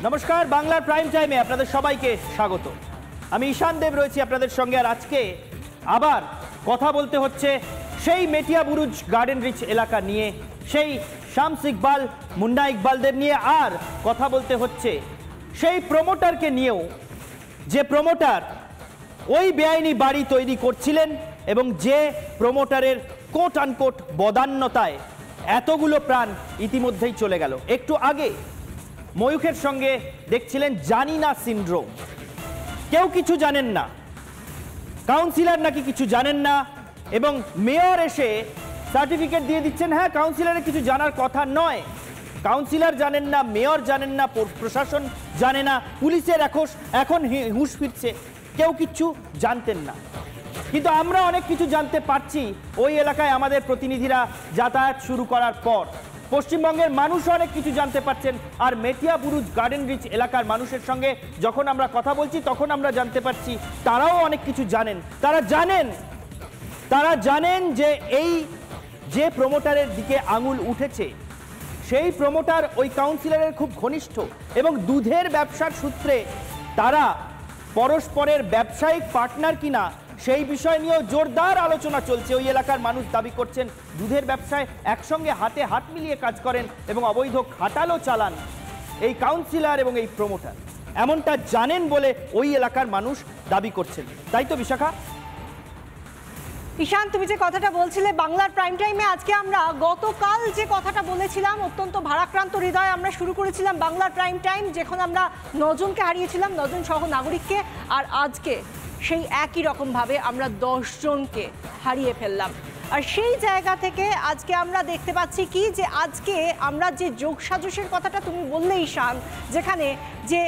নমস্কার, বাংলার প্রাইম টাইমে আপনাদের সবাইকে স্বাগত। আমি ঈশান দেব রয়েছি আপনাদের সঙ্গে। আর আজকে আবার কথা বলতে হচ্ছে সেই মেটিয়া বুরুজ গার্ডেন রিচ এলাকা নিয়ে, সেই শামস ইকবাল, মুন্না ইকবালদের নিয়ে। আর কথা বলতে হচ্ছে সেই প্রমোটারকে নিয়েও, যে প্রমোটার ওই বেআইনি বাড়ি তৈরি করছিলেন এবং যে প্রমোটারের কোট আনকোট বদান্যতায় এতগুলো প্রাণ ইতিমধ্যেই চলে গেল। একটু আগে ময়ূখের সঙ্গে দেখছিলেন জানি না সিনড্রোম। কেউ কিছু জানেন না, কাউন্সিলর নাকি কিছু জানেন না, এবং মেয়র এসে সার্টিফিকেট দিয়ে দিচ্ছেন। হ্যাঁ, কাউন্সিলরের কিছু জানার কথা নয়, কাউন্সিলর জানেন না, মেয়র জানেন না, প্রশাসন জানে না, পুলিশের এখন হুঁশ ফিরছে, কেউ কিছু জানতেন না। কিন্তু আমরা অনেক কিছু জানতে পারছি ওই এলাকায় আমাদের প্রতিনিধিরা যাতায়াত শুরু করার পর। পশ্চিমবঙ্গের মানুষ অনেক কিছু জানতে পারছেন। আর মেটিয়া বুরুজ গার্ডেন রিচ এলাকার মানুষের সঙ্গে যখন আমরা কথা বলছি তখন আমরা জানতে পারছি তারাও অনেক কিছু জানেন। তারা জানেন যে এই যে প্রমোটারের দিকে আঙুল উঠেছে সেই প্রমোটার ওই কাউন্সিলরের খুব ঘনিষ্ঠ, এবং দুধের ব্যবসার সূত্রে তারা পরস্পরের ব্যবসায়িক পার্টনার কিনা সেই বিষয় নিয়েও জোরদার আলোচনা চলছে। ওই এলাকার মানুষ দাবি করছেন দুধের ব্যবসায় একসঙ্গে হাতে হাত মিলিয়ে কাজ করেন এবং অবৈধ খাটালও চালান এই কাউন্সিলর এবং এই প্রমোটার, এমনটা জানেন বলে ওই এলাকার মানুষ দাবি করছেন। তাই তো বিশাখা? ঈশান, তুমি যে কথাটা বলছিলে বাংলার প্রাইম টাইমে, আজকে আমরা গতকাল যে কথাটা বলেছিলাম অত্যন্ত ভারাক্রান্ত হৃদয়ে আমরা শুরু করেছিলাম বাংলার প্রাইম টাইম, যেখানে আমরা 9 জনকে হারিয়েছিলাম, 9 জন সহ নাগরিককে। আর আজকে সেই একই রকমভাবে আমরা 10 জনকে হারিয়ে ফেললাম। আর সেই জায়গা থেকে আজকে আমরা দেখতে পাচ্ছি কি, যে আজকে আমরা যে যোগসাজশের কথাটা তুমি বললে ঈশান, যেখানে যে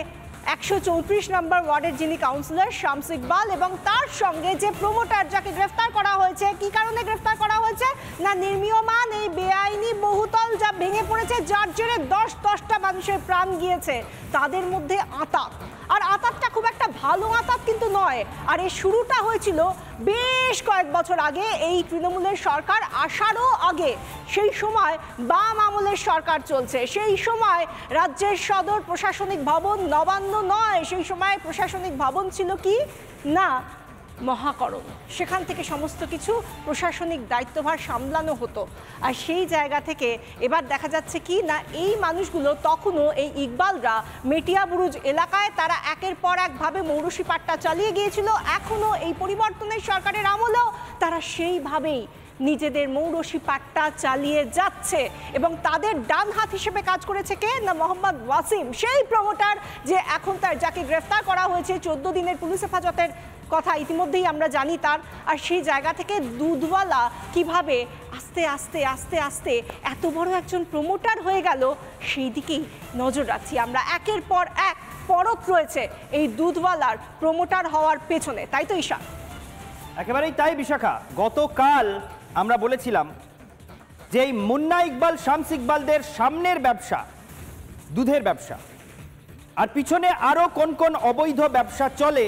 134 নম্বর ওয়ার্ডের যিনি কাউন্সিলর শামস ইকবাল এবং তার সঙ্গে যে প্রমোটার যাকে গ্রেফতার করা হয়েছে, কি কারণে গ্রেফতার করা হয়েছে না, নির্মীয়মান এই বেআইনি বহুতল যা ভেঙে পড়েছে, যার জেরে 10টা মানুষের প্রাণ গিয়েছে, তাদের মধ্যে আঁতাত। আর আঁতাতটা খুব একটা ভালো আঁতাত কিন্তু নয়। আর এই শুরুটা হয়েছিল বেশ কয়েক বছর আগে, এই তৃণমূলের সরকার আসারও আগে। সেই সময় বাম আমলের সরকার চলছে, সেই সময় রাজ্যের সদর প্রশাসনিক ভবন নবান্ন নয়, সেই সময় প্রশাসনিক ভবন ছিল কি না, মহাকরণ। সেখান থেকে সমস্ত কিছু প্রশাসনিক দায়িত্বভার সামলানো হতো। আর সেই জায়গা থেকে এবার দেখা যাচ্ছে কি না, এই মানুষগুলো তখনও এই ইকবালরা মেটিয়া বুরুজ এলাকায় তারা একের পর একভাবে মৌরসি পাট্টা চালিয়ে গিয়েছিল। এখনও এই পরিবর্তনের সরকারের আমলেও তারা সেইভাবেই নিজেদের মৌরসি পাট্টা চালিয়ে যাচ্ছে। এবং তাদের ডান হাত হিসেবে কাজ করেছে কে না, মোহাম্মদ ওয়াসিম, সেই প্রমোটার যে এখন যাকে গ্রেফতার করা হয়েছে 14 দিনের পুলিশ হেফাজতের কথা ইতিমধ্যেই আমরা জানি তার। আর সেই জায়গা থেকে দুধওয়ালা কিভাবে আস্তে আস্তে আস্তে আস্তে এত বড় একজন প্রমোটার হয়ে গেল, সেই দিকেই নজর রাখছি আমরা। একের পর এক পরত রয়েছে এই দুধওয়ালার প্রমোটার হওয়ার পেছনে, তাই তো ঈশা? একেবারেই তাই বিশাখা। গতকাল আমরা বলেছিলাম যে এই মুন্না ইকবাল, শামস ইকবালদের সামনের ব্যবসা দুধের ব্যবসা, আর পিছনে আরো কোন কোন অবৈধ ব্যবসা চলে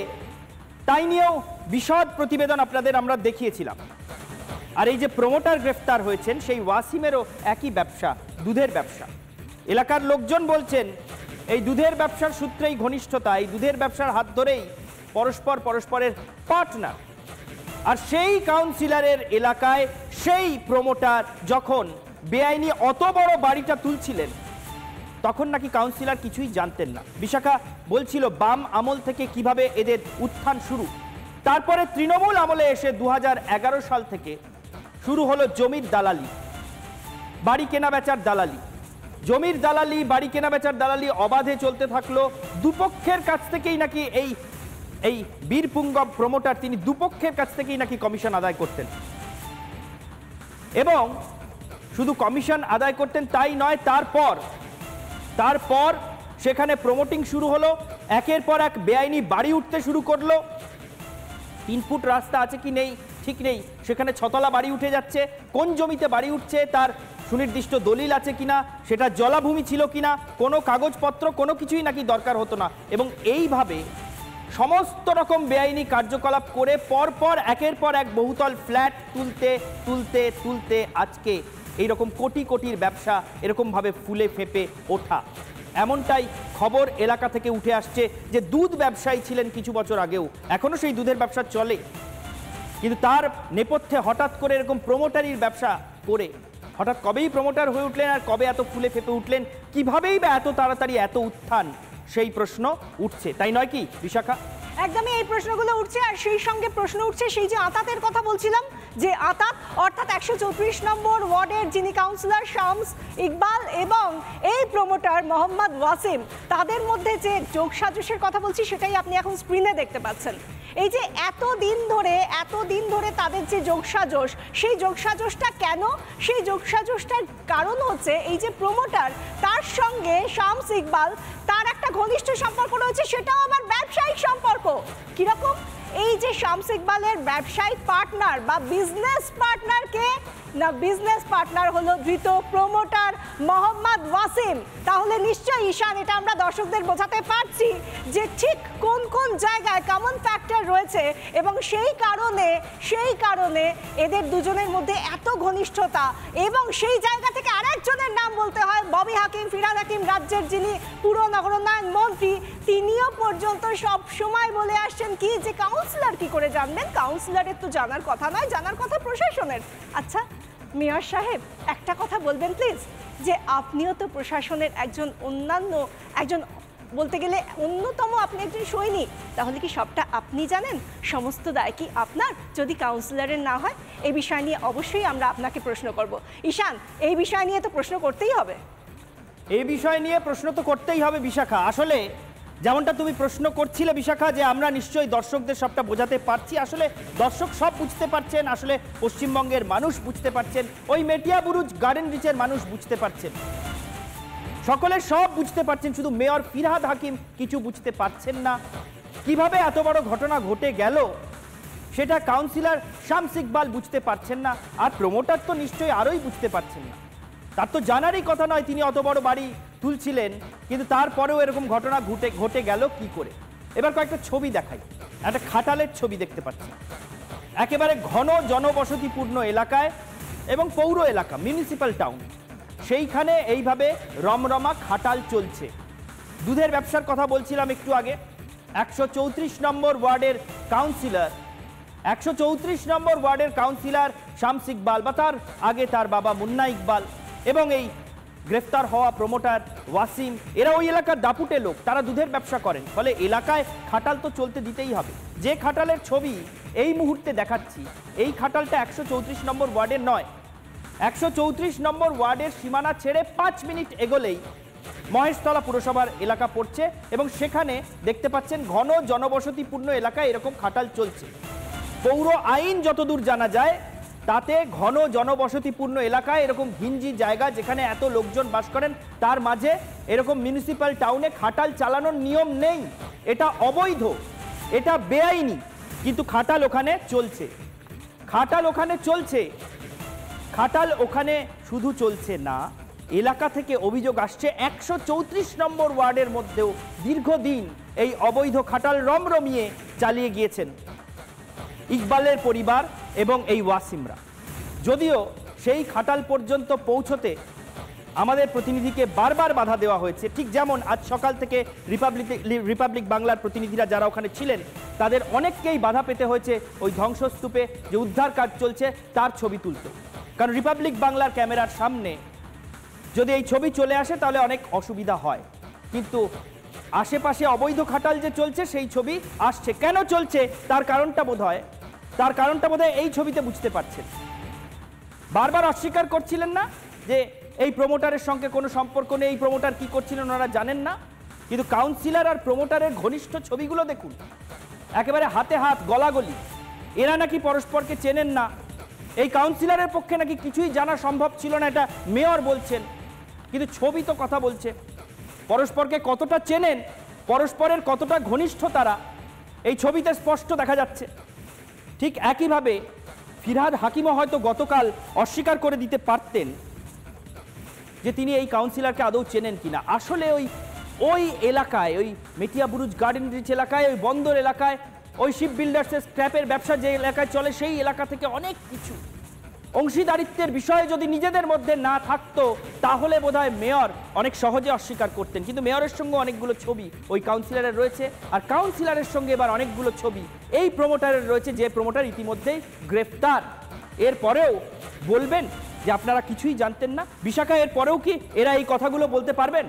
তাই নিয়েও বিশদ প্রতিবেদন আপনাদের আমরা দেখিয়েছিলাম। আর এই যে প্রমোটার গ্রেফতার হয়েছেন সেই ওয়াসিমেরও একই ব্যবসা, দুধের ব্যবসা। এলাকার লোকজন বলছেন এই দুধের ব্যবসার সূত্রেই ঘনিষ্ঠতা, এই দুধের ব্যবসার হাত ধরেই পরস্পরের পার্টনার। আর সেই কাউন্সিলরের এলাকায় সেই প্রমোটার যখন বেআইনি অত বড় বাড়িটা তুলছিলেন তখন নাকি কাউন্সিলর কিছুই জানতেন না। বিশাখা বলছিল বাম আমল থেকে কিভাবে এদের উত্থান শুরু, তারপরে তৃণমূল আমলে এসে 2011 সাল থেকে শুরু হলো জমির দালালি, বাড়ি কেনা বেচার দালালি, জমির দালালি, বাড়ি কেনা বেচার দালালি অবাধে চলতে থাকলো। দুপক্ষের কাছ থেকেই নাকি এই বীরপুঙ্গব প্রমোটার তিনি দুপক্ষের কাছ থেকেই নাকি কমিশন আদায় করতেন, এবং শুধু কমিশন আদায় করতেন তাই নয়, তারপর সেখানে প্রমোটিং শুরু হলো। একের পর এক বেআইনি বাড়ি উঠতে শুরু করলো। 3 ফুট রাস্তা আছে কি নেই ঠিক নেই, সেখানে 6তলা বাড়ি উঠে যাচ্ছে। কোন জমিতে বাড়ি উঠছে তার সুনির্দিষ্ট দলিল আছে কিনা, সেটা জলাভূমি ছিল কিনা, কোনো কাগজপত্র কোনো কিছুই নাকি দরকার হতো না। এবং এইভাবে সমস্ত রকম বেআইনি কার্যকলাপ করে পরপর একের পর এক বহুতল ফ্ল্যাট তুলতে তুলতে তুলতে আজকে এইরকম কোটি কোটির ব্যবসা এরকমভাবে ফুলে ফেঁপে ওঠা। এমনটাই খবর এলাকা থেকে উঠে আসছে যে দুধ ব্যবসায়ী ছিলেন কিছু বছর আগেও, এখনো সেই দুধের ব্যবসা চলে, কিন্তু তার নেপথ্যে হঠাৎ করে এরকম প্রমোটারির ব্যবসা করে হঠাৎ কবেই প্রমোটার হয়ে উঠলেন আর কবে এত ফুলে ফেপে উঠলেন, কিভাবেই বা এত তাড়াতাড়ি এত উত্থান, সেই প্রশ্ন উঠছে, তাই নয় কি বিশাখা? একদমই এই প্রশ্নগুলো উঠছে, আর সেই সঙ্গে প্রশ্ন উঠছে সেই যে আতাতের কথা বলছিলাম, যে আতাত অর্থাৎ 134 নম্বর ওয়ার্ডের যিনি কাউন্সিলর শামস ইকবাল এবং এই প্রমোটার মোহাম্মদ ওয়াসিম, তাদের মধ্যে যে যোগসাজশের কথা বলছি সেটাই আপনি এখন স্ক্রিনে দেখতে পাচ্ছেন। এই যে এতদিন ধরে তাদের যে যোগসাজশ, সেই যোগসাজশটা কেন? সেই যোগসাজশটার কারণ হচ্ছে এই যে প্রমোটার, তার সঙ্গে শামস ইকবাল, তার একটা ঘনিষ্ঠ সম্পর্ক রয়েছে, সেটাও আবার ব্যবসায়িক সম্পর্ক। কিরকম? এই যে শামস ইকবালের ব্যবসায়িক পার্টনার বা বিজনেস পার্টনারকে না, বিজনেস পার্টনার হলো ধৃত প্রমোটার মোহাম্মদ ওয়াসিম। তাহলে নিশ্চয়ই ঈশান, এটা আমরা দর্শকদের বোঝাতে পারছি যে ঠিক কোন কোন জায়গায় কমন ফ্যাক্টর রয়েছে এবং সেই কারণে এদের দুজনের মধ্যে এত ঘনিষ্ঠতা। এবং সেই জায়গা থেকে আরেকজনের নাম বলতে হয়, ববি হাকিম, ফিরহাদ হাকিম, রাজ্যের যিনি পুর নগরোন্নয়ন মন্ত্রী, তিনিও পর্যন্ত সব সময় বলে আসছেন কি যে কাউন্সিলর কি করে জানবেন, কাউন্সিলরের তো জানার কথা নয়, জানার কথা প্রশাসনের। আচ্ছা মেয়র সাহেব, একটা কথা বলবেন প্লিজ, যে আপনিও তো প্রশাসনের একজন বলতে গেলে অন্যতম, আপনি একজন সৈনিক, তাহলে কি সবটা আপনি জানেন? সমস্ত দায় কি আপনার? যদি কাউন্সিলরের না হয়, এই বিষয় নিয়ে অবশ্যই আমরা আপনাকে প্রশ্ন করব। ঈশান, এই বিষয় নিয়ে তো প্রশ্ন করতেই হবে। এই বিষয় নিয়ে প্রশ্ন তো করতেই হবে বিশাখা। আসলে যেমনটা তুমি প্রশ্ন করছিলে বিশাখা, যে আমরা নিশ্চয়ই দর্শকদের সবটা বোঝাতে পারছি, আসলে দর্শক সব বুঝতে পারছেন, আসলে পশ্চিমবঙ্গের মানুষ বুঝতে পারছেন, ওই মেটিয়া বুরুজ গার্ডেন রিচের মানুষ বুঝতে পারছেন, সকলে সব বুঝতে পারছেন, শুধু মেয়র ফিরহাদ হাকিম কিছু বুঝতে পারছেন না। কিভাবে এত বড় ঘটনা ঘটে গেল সেটা কাউন্সিলর শামস ইকবাল বুঝতে পারছেন না, আর প্রমোটার তো নিশ্চয়ই আরোই বুঝতে পারছেন না। তার তো জানারই কথা নয় তিনি অত বড় বাড়ি তুলছিলেন, কিন্তু তারপরেও এরকম ঘটনা ঘটে গেল কি করে। এবার কয়েকটা ছবি দেখাই। একটা খাটালের ছবি দেখতে পাচ্ছি, একেবারে ঘন জনবসতিপূর্ণ এলাকায় এবং পৌর এলাকা, মিউনিসিপ্যাল টাউন, সেইখানে এইভাবে রমরমা খাটাল চলছে। দুধের ব্যবসার কথা বলছিলাম একটু আগে। 134 নম্বর ওয়ার্ডের কাউন্সিলর শামস ইকবাল বা তার আগে তার বাবা মুন্না ইকবাল এবং এই গ্রেফতার হওয়া প্রমোটার ওয়াসিম, এরা ওই এলাকার দাপুটে লোক, তারা দুধের ব্যবসা করেন, ফলে এলাকায় খাটাল তো চলতে দিতেই হবে। যে খাটালের ছবি এই মুহূর্তে দেখাচ্ছি, এই খাটালটা 134 নম্বর ওয়ার্ডের নয়, 134 নম্বর ওয়ার্ডের সীমানা ছেড়ে 5 মিনিট এগোলেই মহেশতলা পুরসভার এলাকা পড়ছে এবং সেখানে দেখতে পাচ্ছেন ঘন জনবসতিপূর্ণ এলাকায় এরকম খাটাল চলছে। পৌর আইন যতদূর জানা যায় তাতে ঘন জনবসতিপূর্ণ এলাকায় এরকম ঘিঞ্জি জায়গা যেখানে এত লোকজন বাস করেন, তার মাঝে এরকম মিউনিসিপ্যাল টাউনে খাটাল চালানোর নিয়ম নেই, এটা অবৈধ, এটা বেআইনি, কিন্তু খাটাল ওখানে চলছে। খাটাল ওখানে শুধু চলছে না, এলাকা থেকে অভিযোগ আসছে 134 নম্বর ওয়ার্ডের মধ্যেও দীর্ঘদিন এই অবৈধ খাটাল রমরমিয়ে চালিয়ে গিয়েছেন ইকবালের পরিবার এবং এই ওয়াসিমরা। যদিও সেই খাটাল পর্যন্ত পৌঁছতে আমাদের প্রতিনিধিকে বারবার বাধা দেওয়া হয়েছে, ঠিক যেমন আজ সকাল থেকে রিপাবলিক বাংলার প্রতিনিধিরা যারা ওখানে ছিলেন তাদের অনেককেই বাধা পেতে হয়েছে ওই ধ্বংসস্তূপে যে উদ্ধার কাজ চলছে তার ছবি তুলতে, কারণ রিপাবলিক বাংলার ক্যামেরার সামনে যদি এই ছবি চলে আসে তাহলে অনেক অসুবিধা হয়, কিন্তু আশেপাশে অবৈধ খাটাল যে চলছে সেই ছবি আসছে। কেন চলছে তার কারণটা বোধহয় এই ছবিতে বুঝতে পারছেন। বারবার অস্বীকার করছিলেন না যে এই প্রমোটারের সঙ্গে কোনো সম্পর্ক নেই, এই প্রমোটার কি করছিলেন ওনারা জানেন না, কিন্তু কাউন্সিলর আর প্রমোটারের ঘনিষ্ঠ ছবিগুলো দেখুন, একেবারে হাতে হাত, গলাগলি, এরা নাকি পরস্পরকে চেনেন না। এই কাউন্সিলরের পক্ষে নাকি কিছুই জানা সম্ভব ছিল না, এটা মেয়র বলছেন, কিন্তু ছবি তো কথা বলছে। পরস্পরকে কতটা চেনেন, পরস্পরের কতটা ঘনিষ্ঠ তারা এই ছবিতে স্পষ্ট দেখা যাচ্ছে। ঠিক একইভাবে ফিরহাদ হাকিমও হয়তো গতকাল অস্বীকার করে দিতে পারতেন যে তিনি এই কাউন্সিলরকে আদৌ চেনেন কিনা। আসলে ওই এলাকায়, ওই মেটিয়া বুরুজ গার্ডেন রিচ এলাকায়, ওই বন্দর এলাকায়, ওই শিপ বিল্ডার্সের স্ক্র্যাপের ব্যবসা যে এলাকায় চলে সেই এলাকা থেকে অনেক কিছু অংশীদারিত্বের বিষয়ে যদি নিজেদের মধ্যে না থাকতো তাহলে বোধহয় মেয়র অনেক সহজে অস্বীকার করতেন, কিন্তু মেয়রের সঙ্গে অনেকগুলো ছবি ওই কাউন্সিলরের রয়েছে, আর কাউন্সিলরের সঙ্গে এবার অনেকগুলো ছবি এই প্রমোটারের রয়েছে, যে প্রমোটার ইতিমধ্যেই গ্রেফতার। এরপরেও বলবেন যে আপনারা কিছুই জানতেন না? বিশাখা, এরপরেও কি এরা এই কথাগুলো বলতে পারবেন?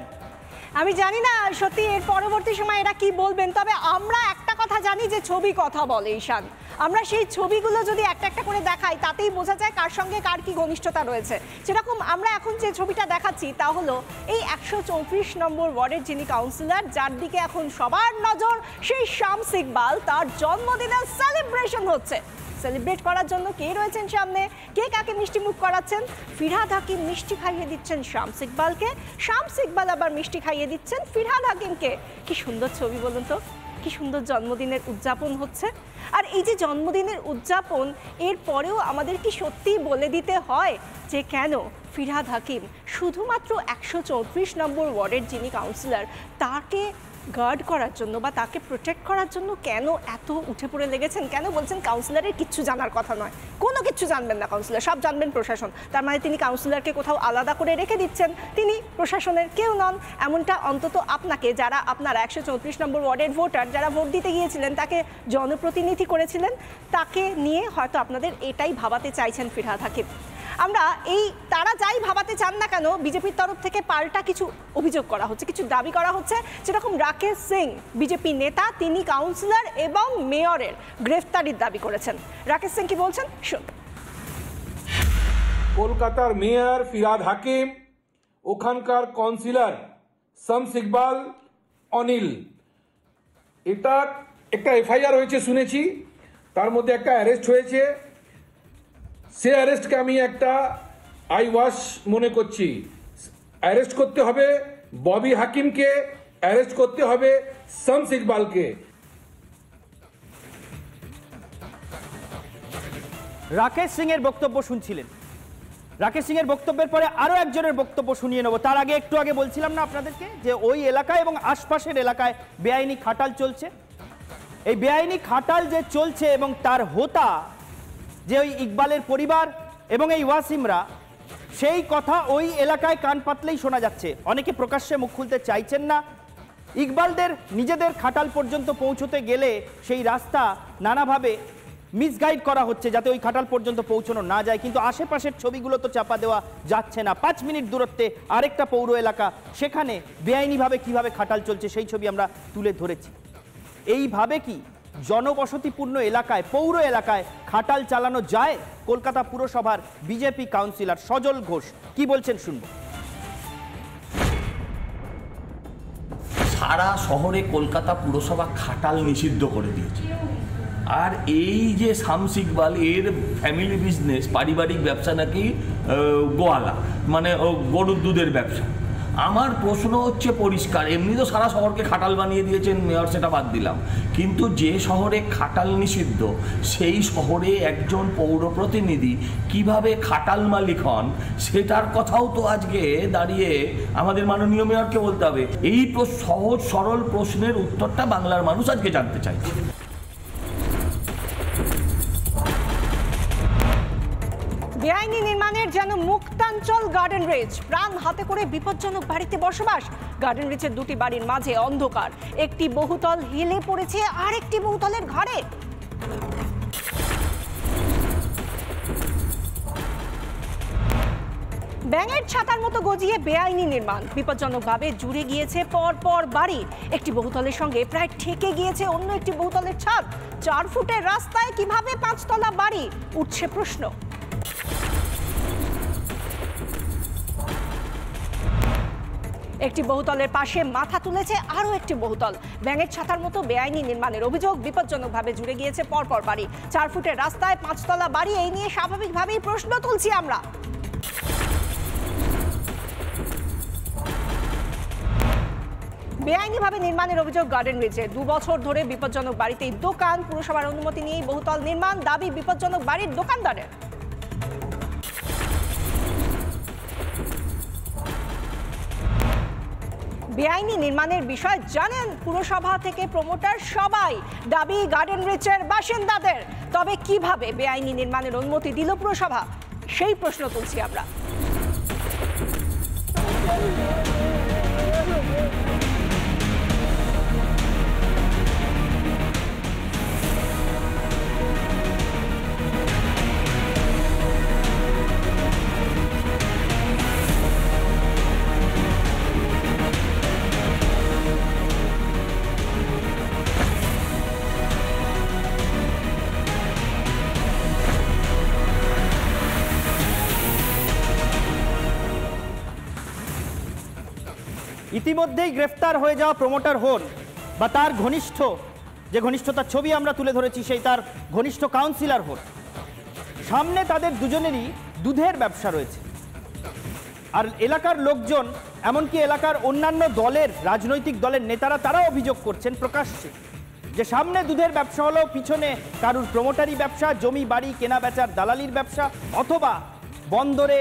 আমি জানি না সত্যি এর পরবর্তী সময় এরা কি বলবেন, তবে আমরা একটা কথা জানি যে ছবি কথা বলে ঈশান। আমরা সেই ছবিগুলো যদি একটা একটা করে দেখাই তাতেই বোঝা যায় কার সঙ্গে কার কি ঘনিষ্ঠতা রয়েছে। যেরকম আমরা এখন যে ছবিটা দেখাচ্ছি তা হলো এই 134 নম্বর ওয়ার্ডের যিনি কাউন্সিলর, যার দিকে এখন সবার নজর, সেই শামস ইকবাল, তার জন্মদিনের সেলিব্রেশন হচ্ছে। সেলিব্রেট করার জন্য কে রয়েছেন সামনে, কে কাকে মিষ্টি মুখ করাচ্ছেন? ফিরহাদ হাকিম মিষ্টি খাইয়ে দিচ্ছেন শামস ইকবালকে, শামস ইকবাল আবার মিষ্টি খাইয়ে দিচ্ছেন ফিরহাদ হাকিমকে। কি সুন্দর ছবি বলুন তো, কি সুন্দর জন্মদিনের উদযাপন হচ্ছে। আর এই যে জন্মদিনের উদযাপন, এর পরেও আমাদের কি সত্যিই বলে দিতে হয় যে কেন ফিরহাদ হাকিম শুধুমাত্র 134 নম্বর ওয়ার্ডের যিনি কাউন্সিলর তাকে গার্ড করার জন্য বা তাকে প্রোটেক্ট করার জন্য কেন এত উঠে পড়ে লেগেছেন? কেন বলছেন কাউন্সিলরের কিচ্ছু জানার কথা নয়, কোনো কিচ্ছু জানবেন না কাউন্সিলর, সব জানবেন প্রশাসন? তার মানে তিনি কাউন্সিলরকে কোথাও আলাদা করে রেখে দিচ্ছেন, তিনি প্রশাসনের কেউ নন, এমনটা অন্তত আপনাকে, যারা আপনারা 134 নম্বর ওয়ার্ডের ভোটার, যারা ভোট দিতে গিয়েছিলেন, তাকে জনপ্রতিনিধি করেছিলেন, তাকে নিয়ে হয়তো আপনাদের এটাই ভাবাতে চাইছেন ফিরহাদ হাকিম। আমরা এই তারা যাই ভাবাতে চান না কেন, বিজেপির তরফ থেকে পাল্টা কিছু অভিযোগ করা হচ্ছে, কিছু দাবি করা হচ্ছে। যেরকম রাকেশ সিং, বিজেপি নেতা, তিনি কাউন্সিলর এবং মেয়রের গ্রেফতারির দাবি করেছেন। রাকেশ সিং কি বলছেন শুন। কলকাতার মেয়র ফিরহাদ হাকিম, ওখানকার কাউন্সিলর শামস ইকবাল, অনিল, এটা একটা এফআইআর হয়েছে শুনেছি, তার মধ্যে একটা অ্যারেস্ট হয়েছে। সে অ্যারেস্টকে আমি একটা আই ওয়াশ মনে করছি। অ্যারেস্ট করতে হবে ববি হাকিমকে, অ্যারেস্ট করতে হবে শামস ইকবালকে। রাকেশ সিং এর বক্তব্য শুনছিলেন। রাকেশ সিং এর বক্তব্যের পরে আরো একজনের বক্তব্য শুনিয়ে নেব। তার আগে একটু আগে বলছিলাম না আপনাদেরকে যে ওই এলাকায় এবং আশপাশের এলাকায় বেআইনি খাটাল চলছে। এই বেআইনি খাটাল যে চলছে এবং তার হোতা যে ওই ইকবালের পরিবার এবং এই ওয়াসিমরা, সেই কথা ওই এলাকায় কান পাতলেই শোনা যাচ্ছে। অনেকে প্রকাশ্যে মুখ খুলতে চাইছেন না। ইকবালদের নিজেদের খাটাল পর্যন্ত পৌঁছতে গেলে সেই রাস্তা নানাভাবে মিসগাইড করা হচ্ছে যাতে ওই খাটাল পর্যন্ত পৌঁছানো না যায়, কিন্তু আশেপাশের ছবিগুলো তো চাপা দেওয়া যাচ্ছে না। 5 মিনিট দূরত্বে আরেকটা পৌর এলাকা, সেখানে বেআইনিভাবে কিভাবে খাটাল চলছে সেই ছবি আমরা তুলে ধরেছি। এইভাবে কি জনবসতিপূর্ণ এলাকায়, পৌর এলাকায় খাটাল চালানো যায়? কলকাতা পুরসভার বিজেপি কাউন্সিলর সজল ঘোষ কি বলছেন শুনবো। সারা শহরে কলকাতা পুরসভা খাটাল নিষিদ্ধ করে দিয়েছে। আর এই যে শামস ইকবাল, এর ফ্যামিলি বিজনেস, পারিবারিক ব্যবসা নাকি গোয়ালা, মানে গরুর দুধের ব্যবসা। আমার প্রশ্ন হচ্ছে পরিষ্কার, এমনি তো সারা শহরকে খাটাল বানিয়ে দিয়েছেন মেয়র, সেটা বাদ দিলাম, কিন্তু যে শহরে খাটাল নিষিদ্ধ সেই শহরে একজন পৌর প্রতিনিধি কিভাবে খাটাল মালিক হন সেটার কথাও তো আজকে দাঁড়িয়ে আমাদের মাননীয় মেয়রকে বলতে হবে। এই সহজ সরল প্রশ্নের উত্তরটা বাংলার মানুষ আজকে জানতে চাইছে। বেআইনি নির্মাণের যেন মুক্তাঞ্চল গার্ডেন রিচ, প্রাণ হাতে করে বিপজ্জনক বাড়িতে বসবাস। গার্ডেন রিচের দুটি বাড়ির মাঝে অন্ধকার, একটি বহুতল হেলে পড়েছে আর একটি বহুতলের ঘরে। ব্যাঙের ছাতার মতো গজিয়ে বেআইনি নির্মাণ, বিপজ্জনকভাবে জুড়ে গিয়েছে পরপর বাড়ি। একটি বহুতলের সঙ্গে প্রায় ঠেকে গিয়েছে অন্য একটি বহুতলের ছাদ। 4 ফুটের রাস্তায় কিভাবে 5 তলা বাড়ি, উঠছে প্রশ্ন। একটি বহুতলের পাশে মাথা তুলেছে আরো একটি বহুতল। ব্যাঙের ছাতার মতো বেআইনি নির্মাণের অভিযোগ, বিপজ্জনকভাবে জুড়ে গিয়েছে পরপর বাড়ি। 4 ফুটের রাস্তায় 5 তলা বাড়ি, এই নিয়ে স্বাভাবিকভাবেই প্রশ্ন তুলছি আমরা। বেআইনিভাবে নির্মাণের অভিযোগ গার্ডেন রিচে। 2 বছর ধরে বিপজ্জনক বাড়িতেই দোকান, পুরসভার অনুমতি নিয়েই বহুতল নির্মাণ, দাবি বিপজ্জনক বাড়ির দোকানদারের। বেআইনি নির্মাণের বিষয় জানেন পুরসভা থেকে প্রমোটার সবাই, দাবি গার্ডেন রিচের বাসিন্দাদের। তবে কিভাবে বেআইনি নির্মাণের অনুমতি দিল পুরসভা সেই প্রশ্ন তুলছি আমরা। ইতিমধ্যেই গ্রেফতার হয়ে যাওয়া প্রমোটার হন বা তার ঘনিষ্ঠ, যে ঘনিষ্ঠতার ছবি আমরা তুলে ধরেছি সেই তার ঘনিষ্ঠ কাউন্সিলর হন, সামনে তাদের দুজনেরই দুধের ব্যবসা রয়েছে। আর এলাকার লোকজন, এমনকি এলাকার অন্যান্য দলের, রাজনৈতিক দলের নেতারা, তারা অভিযোগ করছেন প্রকাশ্যে যে সামনে দুধের ব্যবসা হলো, পিছনে কারুর প্রমোটারি ব্যবসা, জমি বাড়ি কেনা বেচার দালালির ব্যবসা, অথবা বন্দরে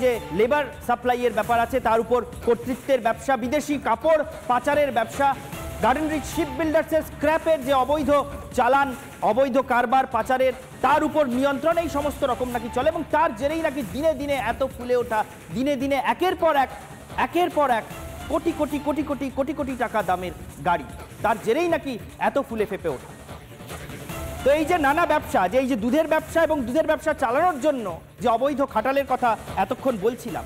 যে লেবার সাপ্লাইয়ের ব্যাপার আছে তার উপর কর্তৃত্বের ব্যবসা, বিদেশি কাপড় পাচারের ব্যবসা, গার্ডেন রিচ শিপ বিল্ডার্সের স্ক্র্যাপের যে অবৈধ চালান, অবৈধ কারবার পাচারের, তার উপর নিয়ন্ত্রণ, এই সমস্ত রকম নাকি চলে। এবং তার জেরেই নাকি দিনে দিনে এত ফুলে ওঠা, দিনে দিনে একের পর এক কোটি কোটি কোটি কোটি কোটি কোটি টাকা দামের গাড়ি, তার জেরেই নাকি এত ফুলে ফেপে ওঠা। তো এই যে নানা ব্যবসা, যে এই যে দুধের ব্যবসা এবং দুধের ব্যবসা চালানোর জন্য যে অবৈধ খাটালের কথা এতক্ষণ বলছিলাম,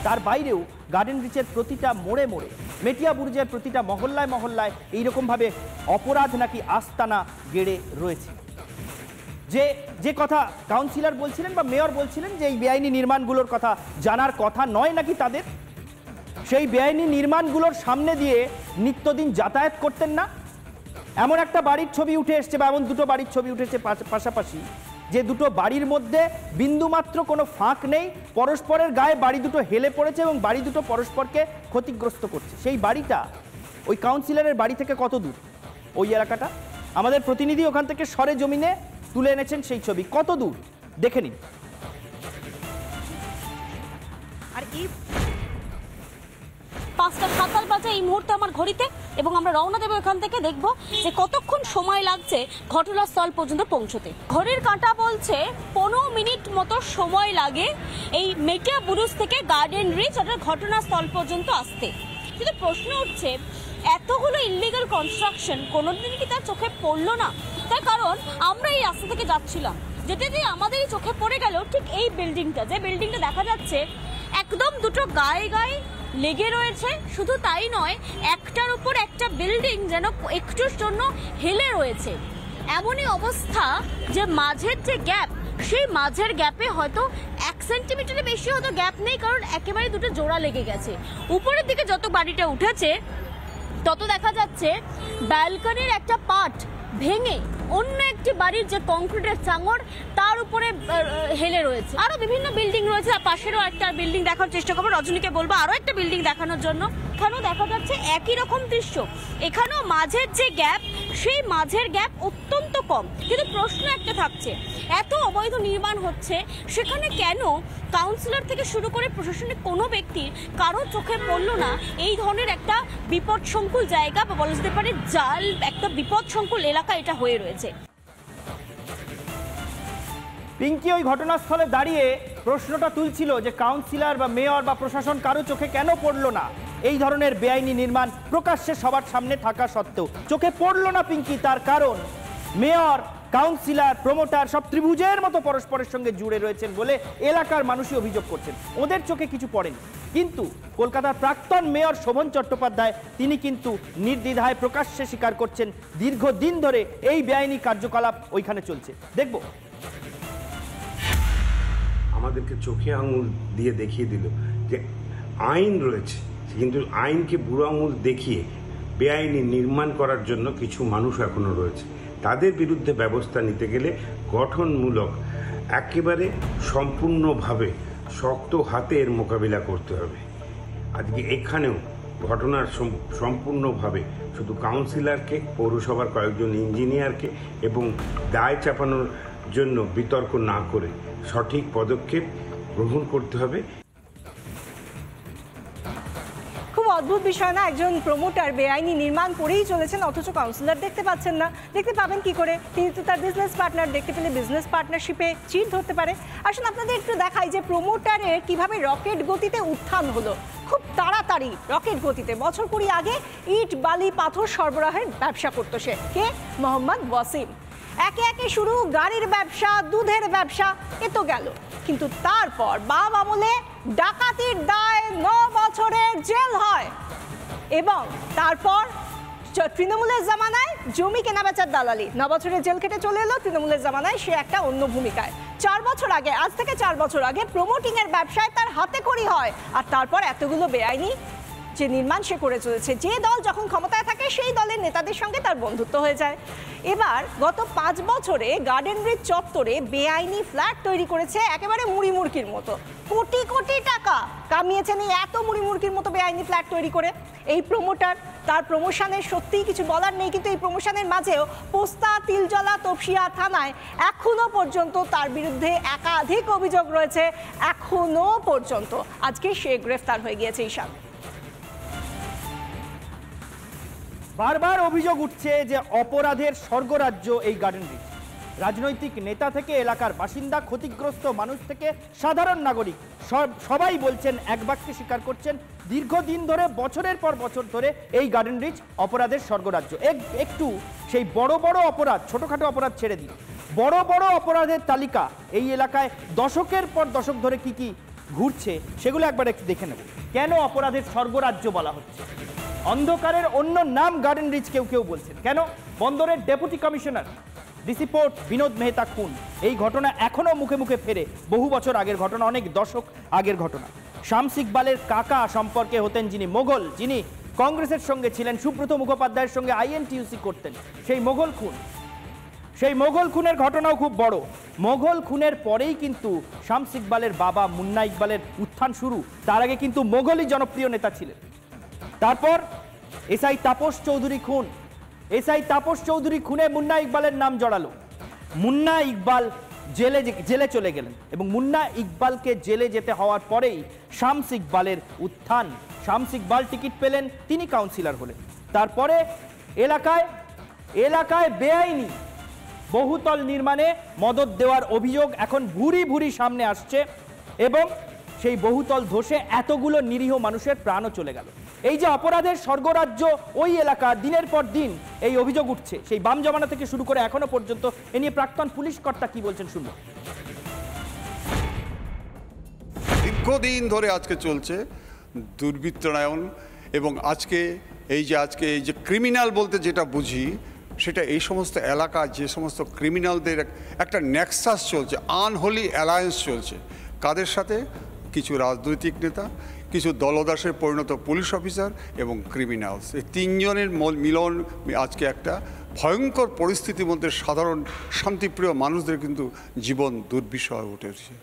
তার বাইরেও গার্ডেন রিচের প্রতিটা মোড়ে মোড়ে, মেটিয়া বুরুজের প্রতিটা মহল্লায় মহল্লায় এইরকমভাবে অপরাধ নাকি আস্তানা গেড়ে রয়েছে। যে কথা কাউন্সিলর বলছিলেন বা মেয়র বলছিলেন যে এই বেআইনি নির্মাণগুলোর কথা জানার কথা নয় নাকি তাদের, সেই বেআইনি নির্মাণগুলোর সামনে দিয়ে নিত্যদিন যাতায়াত করতেন না। এমন একটা বাড়ির ছবি উঠে এসছে বা এমন দুটো বাড়ির ছবি উঠেছে পাশাপাশি, যে দুটো বাড়ির মধ্যে বিন্দুমাত্র কোনো ফাঁক নেই, পরস্পরের গায়ে বাড়ি দুটো হেলে পড়েছে এবং বাড়ি দুটো পরস্পরকে ক্ষতিগ্রস্ত করছে। সেই বাড়িটা ওই কাউন্সিলরের বাড়ি থেকে কত দূর ওই এলাকাটা? আমাদের প্রতিনিধি ওখান থেকে সরেজমিনে তুলে এনেছেন সেই ছবি, কত দূর দেখে নিন। আর এই 5:57 বাজে এই মুহূর্তে আমার ঘড়িতে, এবং আমরা রওনা দেবো এখান থেকে। দেখবো যে কতক্ষণ সময় লাগছে ঘটনাস্থল পর্যন্ত পৌঁছতে। ঘড়ির কাঁটা বলছে 15 মিনিট মতো সময় লাগে এই মেটিয়া বুরুজ থেকে গার্ডেন রিচ অর্থাৎ ঘটনাস্থল পর্যন্ত আসতে। কিন্তু প্রশ্ন উঠছে, এতগুলো ইললিগাল কনস্ট্রাকশন কোনোদিন কি তার চোখে পড়লো না? তার কারণ আমরা এই রাস্তা থেকে যাচ্ছিলাম, যেতে যে আমাদের এই চোখে পড়ে গেল ঠিক এই বিল্ডিংটা, যে বিল্ডিংটা দেখা যাচ্ছে একদম দুটো গায়ে গায়ে লেগে রয়েছে। শুধু তাই নয়, একটার উপর একটা বিল্ডিং যেন একটুর জন্য হেলে রয়েছে। এমনই অবস্থা যে মাঝের যে গ্যাপ, সেই মাঝের গ্যাপে হয়তো 1 সেন্টিমিটারের বেশি হয়তো গ্যাপ নেই, কারণ একেবারে দুটো জোড়া লেগে গেছে। উপরের দিকে যত বাড়িটা উঠেছে তত দেখা যাচ্ছে ব্যালকনির একটা পার্ট ভেঙে অন্য একটি বাড়ির যে কংক্রিটের চাঙড় তার উপরে হেলে রয়েছে। আরো বিভিন্ন বিল্ডিং রয়েছে, আর পাশেরও একটা বিল্ডিং দেখার চেষ্টা করবো। রজনীকে বলবো আরো একটা বিল্ডিং দেখানোর জন্য। এখানেও দেখা যাচ্ছে একই রকম দৃশ্য। এখানেও মাঝের যে গ্যাপ, সেই মাঝের গ্যাপ অত্যন্ত কম। কিন্তু প্রশ্ন একটা থাকছে, এত অবৈধ নির্মাণ হচ্ছে, সেখানে কেন কাউন্সিলর থেকে শুরু করে প্রশাসনিক কোনো ব্যক্তির কারো চোখে পড়লো না এই ধরনের একটা বিপদসংকুল জায়গা, বা বলা যেতে পারে জাল একটা বিপদসংকুল এলাকা এটা হয়ে রয়েছে। পিঙ্কি ওই ঘটনাস্থলে দাঁড়িয়ে প্রশ্নটা তুলছিল যে কাউন্সিলর বা মেয়র বা প্রশাসন কারো চোখে কেন পড়লো না এই ধরনের বেআইনি নির্মাণ প্রকাশ্যে সবার সামনে থাকা সত্ত্বেও? চোখে পড়লো না পিঙ্কি, তার কারণ মেয়র, কাউন্সিলর, প্রমোটার সব ত্রিভুজের মতো পরস্পরের সঙ্গে জুড়ে রয়েছেন বলে এলাকার মানুষই অভিযোগ করছেন। ওদের চোখে কিছু পড়েনি। কিন্তু কলকাতার প্রাক্তন মেয়র শোভন চট্টোপাধ্যায় তিনি কিন্তু নির্দ্বিধায় প্রকাশ্যে স্বীকার করছেন দীর্ঘদিন ধরে এই বেআইনি কার্যকলাপ ওইখানে চলছে। দেখব। আমাদেরকে চোখে আঙুল দিয়ে দেখিয়ে দিল যে আইন রয়েছে, কিন্তু আইনকে বুড়ো আঙুল দেখিয়ে বেআইনি নির্মাণ করার জন্য কিছু মানুষ এখনো রয়েছে। তাদের বিরুদ্ধে ব্যবস্থা নিতে গেলে গঠনমূলক, একেবারে সম্পূর্ণভাবে শক্ত হাতে এর মোকাবিলা করতে হবে। আজকে এখানেও ঘটনার সম্পূর্ণভাবে শুধু কাউন্সিলরকে, পৌরসভার কয়েকজন ইঞ্জিনিয়ারকে এবং দায় চাপানোর জন্য বিতর্ক না করে সঠিক পদক্ষেপ গ্রহণ করতে হবে। খুব অদ্ভুত বিষয় না, একজন প্রমোটার বেআইনি নির্মাণ করেই চলেছেন অথচ কাউন্সিলর দেখতে পাচ্ছেন না। দেখতে পাবেন কি করে? তিনি তো তার বিজনেস পার্টনার, দেখতে পেলে বিজনেস পার্টনারশিপে চিট ধরতে পারে। আসুন আপনাদের একটু দেখাই যে প্রমোটারের কিভাবে রকেট গতিতে উত্থান হলো। খুব তাড়াতাড়ি রকেট গতিতে বছর 20 আগে ইট বালি পাথর সরবরাহের ব্যবসা করতো সে। কে? মোহাম্মদ ওয়াসিম। একে একে শুরু গাড়ির ব্যবসা, দুধের ব্যবসা, এ তো গেল। কিন্তু তারপর বাম আমলে ডাকাতির দায়ে 9 বছরের জেল হয় এবং তারপর তৃণমূলের জামানায় জমি কেনাবেচার দালালি, 9 বছরের জেল কেটে চলে এলো। তৃণমূলের জামানায় সে একটা অন্য ভূমিকায়। 4 বছর আগে, আজ থেকে 4 বছর আগে প্রমোটিং এর ব্যবসায় তার হাতে খড়ি হয়। আর তারপর এতগুলো বেআইনি যে নির্মাণ সে করে চলেছে, যে দল যখন ক্ষমতায় থাকে সেই দলের নেতাদের সঙ্গে তার বন্ধুত্ব হয়ে যায়। এবার গত 5 বছরে গার্ডেন ব্রিজ চত্বরে বেআইনি ফ্ল্যাট তৈরি করেছে একেবারে মুড়িমুড়কির মতো। কোটি কোটি টাকা কামিয়েছেন এই এত মুড়িমুড়কির মতো বেআইনি ফ্ল্যাট তৈরি করে এই প্রমোটার। তার প্রমোশনের সত্যিই কিছু বলার নেই, কিন্তু এই প্রমোশনের মাঝেও পোস্তা, তিলজলা, তপসিয়া থানায় এখনো পর্যন্ত তার বিরুদ্ধে একাধিক অভিযোগ রয়েছে। এখনো পর্যন্ত আজকে সে গ্রেফতার হয়ে গিয়েছে। ঈশান, বারবার অভিযোগ উঠছে যে অপরাধের স্বর্গরাজ্য এই গার্ডেন ব্রিজ। রাজনৈতিক নেতা থেকে এলাকার বাসিন্দা, ক্ষতিগ্রস্ত মানুষ থেকে সাধারণ নাগরিক সবাই বলছেন, এক বাক্যে স্বীকার করছেন, দীর্ঘদিন ধরে, বছরের পর বছর ধরে এই গার্ডেন ব্রিজ অপরাধের স্বর্গরাজ্য। একটু সেই বড় বড় অপরাধ, ছোটখাটো অপরাধ ছেড়ে দিন, বড় বড় অপরাধের তালিকা এই এলাকায় দশকের পর দশক ধরে কি কি ঘুরছে সেগুলো একবার একটু দেখে নেব। কেন অপরাধের স্বর্গরাজ্য বলা হচ্ছে? অন্ধকারের অন্য নাম গার্ডেন ব্রিজ কেউ কেউ বলছেন। কেন? বন্দরের deputy commissioner DC port Binod Mehta খুন, এই ঘটনা এখনো মুখে মুখে ফেরে। বহু বছর আগের ঘটনা, অনেক দশক আগের ঘটনা। শামস ইকবালের কাকা সম্পর্কে হতেন যিনি মোগল, যিনি কংগ্রেসের সঙ্গে ছিলেন, সুব্রত মুখোপাধ্যায়ের সঙ্গে আইএনটিইউসি করতেন, সেই মোগল খুন। সেই মোগল খুনের ঘটনাও খুব বড়। মোগল খুনের পরেই কিন্তু শামস ইকবালের বাবা মুন্না ইকবালের উত্থান শুরু। তার আগে কিন্তু মোগলই জনপ্রিয় নেতা ছিলেন। তারপর এসআই তাপস চৌধুরী খুন। এসআই তাপস চৌধুরী খুনে মুন্না ইকবালের নাম জড়ালো। মুন্না ইকবাল জেলে চলে গেলেন এবং মুন্না ইকবালকে জেলে যেতে হওয়ার পরেই শামস ইকবালের উত্থান। শামস ইকবাল টিকিট পেলেন, তিনি কাউন্সিলর হলেন। তারপরে এলাকায় বেআইনি বহুতল নির্মাণে মদদ দেওয়ার অভিযোগ এখন ভুরি ভুরি সামনে আসছে এবং সেই বহুতল ধসে এতগুলো নিরীহ মানুষের প্রাণও চলে গেল। এই যে অপরাধের স্বর্গরাজ্য ওই এলাকা, দিনের পর দিন এই অভিযোগ উঠছে, সেই বাম জমানা থেকে শুরু করে এখনো পর্যন্ত। এ নিয়ে প্রাক্তন পুলিশ কর্তা কি বলছেন শুনবো। দীর্ঘদিন ধরে আজকে চলছে দুর্বৃত্তায়ন এবং আজকে এই যে ক্রিমিনাল বলতে যেটা বুঝি, সেটা এই সমস্ত এলাকা, যে সমস্ত ক্রিমিনালদের একটা নেক্সাস চলছে, আনহোলি অ্যালায়েন্স চলছে। কাদের সাথে? কিছু রাজনৈতিক নেতা, কিছু দলদাসের পরিণত পুলিশ অফিসার এবং ক্রিমিনালস। এই তিনজনের মিলন আজকে একটা ভয়ঙ্কর পরিস্থিতির মধ্যে সাধারণ শান্তিপ্রিয় মানুষদের কিন্তু জীবন দুর্বিষহ হয়ে উঠেছে।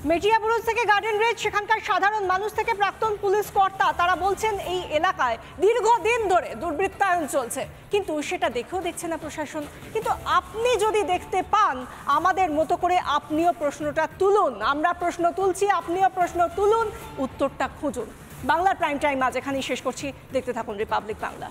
মেটিয়াবুরুজ থেকে গার্ডেন ব্রিজ, সেখানকার সাধারণ মানুষ থেকে প্রাক্তন পুলিশ কর্তা, তারা বলছেন এই এলাকায় দীর্ঘদিন ধরে দুর্বৃত্তায়ন চলছে, কিন্তু সেটা দেখেও দেখছে না প্রশাসন। কিন্তু আপনি যদি দেখতে পান, আমাদের মতো করে আপনিও প্রশ্নটা তুলুন। আমরা প্রশ্ন তুলছি, আপনিও প্রশ্ন তুলুন, উত্তরটা খুঁজুন। বাংলার প্রাইম টাইম আজ এখানেই শেষ করছি। দেখতে থাকুন রিপাবলিক বাংলা।